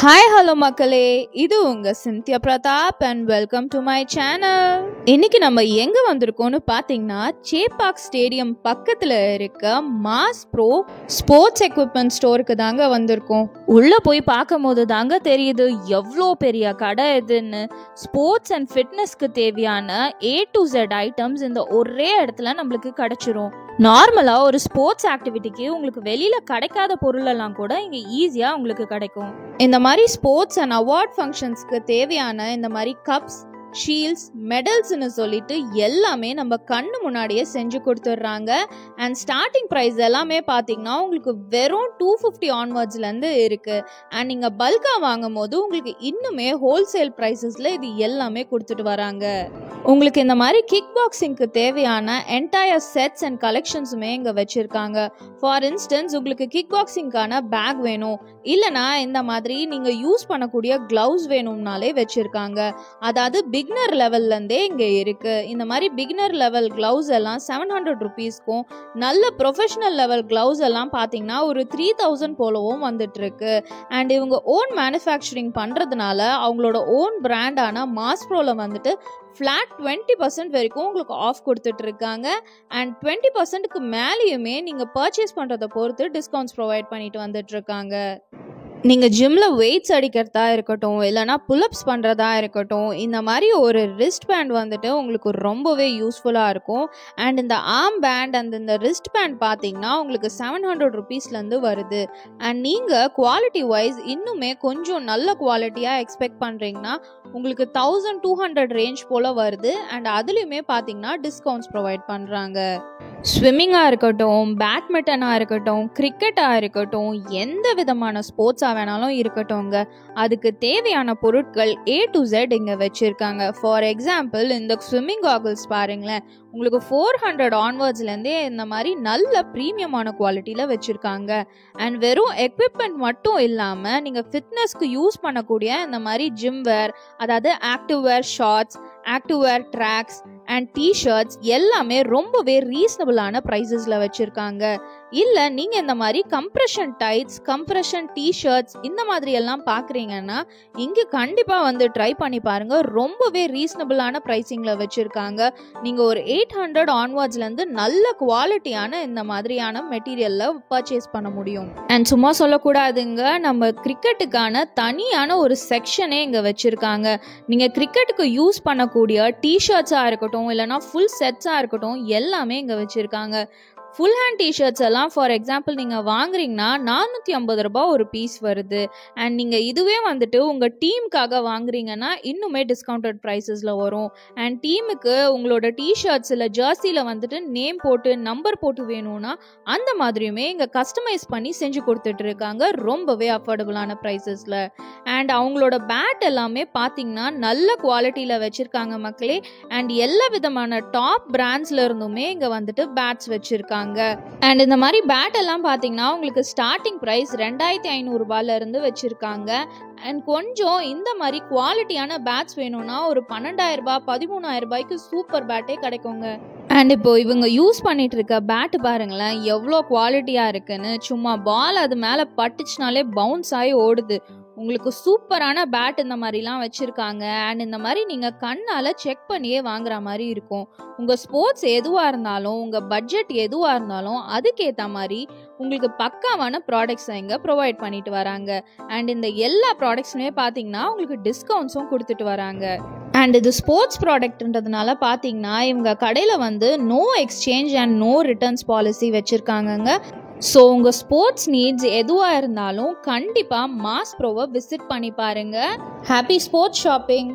Hi hello மக்களே, இது உங்க Scindia Pratap and welcome to my channel. இன்னைக்கு நம்ம எங்க வந்திருக்கோம்னு பாத்தீங்கன்னா சேப்பாக் ஸ்டேடியம் பக்கத்துல இருக்க மாஸ் ப்ரோ ஸ்போர்ட்ஸ் எக்யூப்மெண்ட் ஸ்டோருக்கு தாங்க வந்திருக்கோம். உள்ள போய் பார்க்கும் போது தாங்க தெரியுது எவ்வளோ பெரிய கடை இதுன்னு. ஸ்போர்ட்ஸ் அண்ட் ஃபிட்னஸ்க்கு தேவையான A to Z ஐட்டம்ஸ் இந்த ஒரே இடத்துல நம்மளுக்கு கிடைச்சிரும். நார்மலா ஒரு ஸ்போர்ட்ஸ் ஆக்டிவிட்டிக்கு உங்களுக்கு வெளியில கிடைக்காத பொருள் எல்லாம் கூட இங்க ஈஸியா உங்களுக்கு கிடைக்கும். இந்த மாதிரி ஸ்போர்ட்ஸ் அண்ட் அவார்ட் ஃபங்க்ஷன்ஸ்க்கு தேவையான இந்த மாதிரி கப்ஸ், ஷீல்ட்ஸ், மெடல்ஸ்னு சொல்லிட்டு எல்லாமே நம்ம கண்ணு முன்னாடியே செஞ்சு கொடுத்துட்றாங்க. அண்ட் ஸ்டார்டிங் ப்ரைஸ் எல்லாமே பார்த்தீங்கன்னா உங்களுக்கு வெறும் 250 ஆன்வர்ட்ஸ்லேருந்து இருக்குது. அண்ட் நீங்கள் பல்காக வாங்கும் போது உங்களுக்கு இன்னுமே ஹோல்சேல் ப்ரைஸஸில் இது எல்லாமே கொடுத்துட்டு வராங்க. உங்களுக்கு இந்த மாதிரி கிக் பாக்ஸிங்க்கு தேவையான என்டையர் செட்ஸ் அண்ட் கலெக்ஷன்ஸுமே இங்கே வச்சுருக்காங்க. ஃபார் இன்ஸ்டன்ஸ் உங்களுக்கு கிக் பாக்ஸிங்கான பேக் வேணும், இல்லைனா இந்த மாதிரி நீங்கள் யூஸ் பண்ணக்கூடிய க்ளவுஸ் வேணும்னாலே வச்சுருக்காங்க. அதாவது பிகினர் லெவல்லேருந்தே இங்கே இருக்குது. இந்த மாதிரி பிகினர் லெவல் க்ளவுஸ் எல்லாம் 700 ருபீஸ்க்கும், நல்ல ப்ரொஃபஷனல் லெவல் க்ளவுஸ் எல்லாம் பார்த்தீங்கன்னா ஒரு 3000 போலவும் வந்துட்டுருக்கு. அண்ட் இவங்க ஓன் மேனுஃபேக்சரிங் பண்ணுறதுனால அவங்களோட ஓன் பிராண்டான மாஸ் ப்ரோவில் வந்துட்டு ஃப்ளாட் 20% வரைக்கும் உங்களுக்கு ஆஃப் கொடுத்துட்டு இருக்காங்க. அண்ட் 20%க்கு மேலேயுமே நீங்கள் பர்ச்சேஸ் பண்ணுறதை பொறுத்து டிஸ்கவுண்ட்ஸ் ப்ரொவைட் பண்ணிட்டு வந்துட்டு இருக்காங்க. நீங்கள் ஜிம்மில் வெயிட்ஸ் அடிக்கிறதா இருக்கட்டும், இல்லைனா புல்அப்ஸ் பண்ணுறதா இருக்கட்டும், இந்த மாதிரி ஒரு ரிஸ்ட் பேண்ட் வந்துட்டு உங்களுக்கு ரொம்பவே யூஸ்ஃபுல்லாக இருக்கும். அண்ட் இந்த ஆர்ம் பேண்ட் அண்ட் இந்த ரிஸ்ட் பேண்ட் பார்த்தீங்கன்னா உங்களுக்கு 700 ருபீஸ்லேருந்து வருது. அண்ட் நீங்கள் குவாலிட்டி வைஸ் இன்னுமே கொஞ்சம் நல்ல குவாலிட்டியாக எக்ஸ்பெக்ட் பண்ணுறீங்கன்னா உங்களுக்கு 1200 ரேஞ்ச் போல் வருது. அண்ட் அதுலேயுமே பார்த்தீங்கன்னா டிஸ்கவுண்ட்ஸ் ப்ரொவைட் பண்ணுறாங்க. ஸ்விம்மிங்காக இருக்கட்டும், பேட்மிண்டனாக இருக்கட்டும், கிரிக்கெட்டாக இருக்கட்டும், எந்த விதமான ஸ்போர்ட்ஸாக வேணாலும் இருக்கட்டும்ங்க, அதுக்கு தேவையான பொருட்கள் A to Z இங்கே வச்சுருக்காங்க. ஃபார் எக்ஸாம்பிள் இந்த ஸ்விம்மிங் காகுல்ஸ் பாருங்களேன், உங்களுக்கு 400 ஆன்வர்ட்ஸ்லேருந்தே இந்த மாதிரி நல்ல ப்ரீமியமான குவாலிட்டியில் வச்சுருக்காங்க. அண்ட் வெறும் எக்யூப்மெண்ட் மட்டும் இல்லாமல் நீங்கள் ஃபிட்னஸ்க்கு யூஸ் பண்ணக்கூடிய இந்த மாதிரி ஜிம் வேர், அதாவது active wear shorts, active wear tracks and t-shirts எல்லாமே ரொம்பவே ரீசனபிளான ப்ரைஸஸில் வச்சுருக்காங்க. இல்லை நீங்கள் இந்த மாதிரி கம்ப்ரெஷன் டைட்ஸ், கம்ப்ரெஷன் டிஷர்ட்ஸ் இந்த மாதிரி எல்லாம் பார்க்குறீங்கன்னா இங்கே கண்டிப்பாக வந்து ட்ரை பண்ணி பாருங்கள். ரொம்பவே ரீசனபிளான ப்ரைஸிங்கில் வச்சுருக்காங்க. நீங்கள் ஒரு 800 ஆன்வர்ட்ஸ்லேருந்து நல்ல குவாலிட்டியான இந்த மாதிரியான மெட்டீரியலில் பர்ச்சேஸ் பண்ண முடியும். அண்ட் சும்மா சொல்லக்கூடாதுங்க, நம்ம கிரிக்கெட்டுக்கான தனியான ஒரு செக்ஷனே இங்கே வச்சுருக்காங்க. நீங்கள் கிரிக்கெட்டுக்கு யூஸ் பண்ணக்கூடிய டிஷர்ட்ஸாக இருக்கட்டும், இல்லைனா ஃபுல் செட்ஸாக இருக்கட்டும், எல்லாமே இங்கே வச்சுருக்காங்க. ஃபுல் ஹேண்ட் டிஷர்ட்ஸ் எல்லாம் ஃபார் எக்ஸாம்பிள் நீங்கள் வாங்குறீங்கன்னா 450 ரூபாய் ஒரு பீஸ் வருது. அண்ட் நீங்கள் இதுவே வந்துட்டு உங்கள் டீமுக்காக வாங்குறீங்கன்னா இன்னுமே டிஸ்கவுண்டட் ப்ரைஸஸில் வரும். அண்ட் டீமுக்கு உங்களோட டிஷர்ட்ஸ் இல்லை ஜெர்சியில் வந்துட்டு நேம் போட்டு நம்பர் போட்டு வேணும்னா அந்த மாதிரியுமே இங்கே கஸ்டமைஸ் பண்ணி செஞ்சு கொடுத்துட்டு இருக்காங்க ரொம்பவே அஃபோர்டபுளான ப்ரைஸஸில். அண்ட் அவங்களோட பேட் எல்லாமே பார்த்தீங்கன்னா நல்ல குவாலிட்டியில் வச்சுருக்காங்க மக்களே. அண்ட் எல்லா விதமான டாப் பிராண்ட்ஸ்ல இருந்துமே இங்கே வந்துட்டு பேட்ஸ் வச்சுருக்காங்க. அண்ட் இந்த மாதிரி பேட் எல்லாம் பார்த்தீங்கன்னா உங்களுக்கு ஸ்டார்டிங் ப்ரைஸ் 2500 ரூபாயில இருந்து வச்சிருக்காங்க. அண்ட் கொஞ்சம் இந்த மாதிரி குவாலிட்டியான பேட்ஸ் வேணும்னா ஒரு 12000 ரூபாய் 13000 ரூபாய்க்கு சூப்பர் பேட்டே கிடைக்குங்க. அண்ட் இப்போ இவங்க யூஸ் பண்ணிட்டு இருக்க பேட்டு பாருங்களேன் எவ்வளோ குவாலிட்டியாக இருக்குன்னு. சும்மா பால் அது மேலே பட்டுச்சுனாலே பவுன்ஸ் ஆகி ஓடுது. உங்களுக்கு சூப்பரான பேட் இந்த மாதிரிலாம் வச்சுருக்காங்க. அண்ட் இந்த மாதிரி நீங்கள் கண்ணால் செக் பண்ணியே வாங்குற மாதிரி இருக்கும். உங்கள் ஸ்போர்ட்ஸ் எதுவாக இருந்தாலும், உங்கள் பட்ஜெட் எதுவாக இருந்தாலும் அதுக்கேற்ற மாதிரி உங்களுக்கு பக்காவான ப்ராடக்ட்ஸை இங்கே ப்ரொவைட் பண்ணிட்டு வராங்க. அண்ட் இந்த எல்லா ப்ராடக்ட்ஸுமே பார்த்தீங்கன்னா உங்களுக்கு டிஸ்கவுண்ட்ஸும் கொடுத்துட்டு வராங்க. அண்ட் இது ஸ்போர்ட்ஸ் ப்ராடக்ட்ன்றதுனால பார்த்தீங்கன்னா இவங்க கடையில் வந்து no exchange and no returns policy வச்சுருக்காங்கங்க. ஸோ உங்கள் ஸ்போர்ட்ஸ் நீட்ஸ் எதுவாக இருந்தாலும் கண்டிப்பாக மாஸ் ப்ரோவை விசிட் பண்ணி பாருங்கள். Happy sports shopping.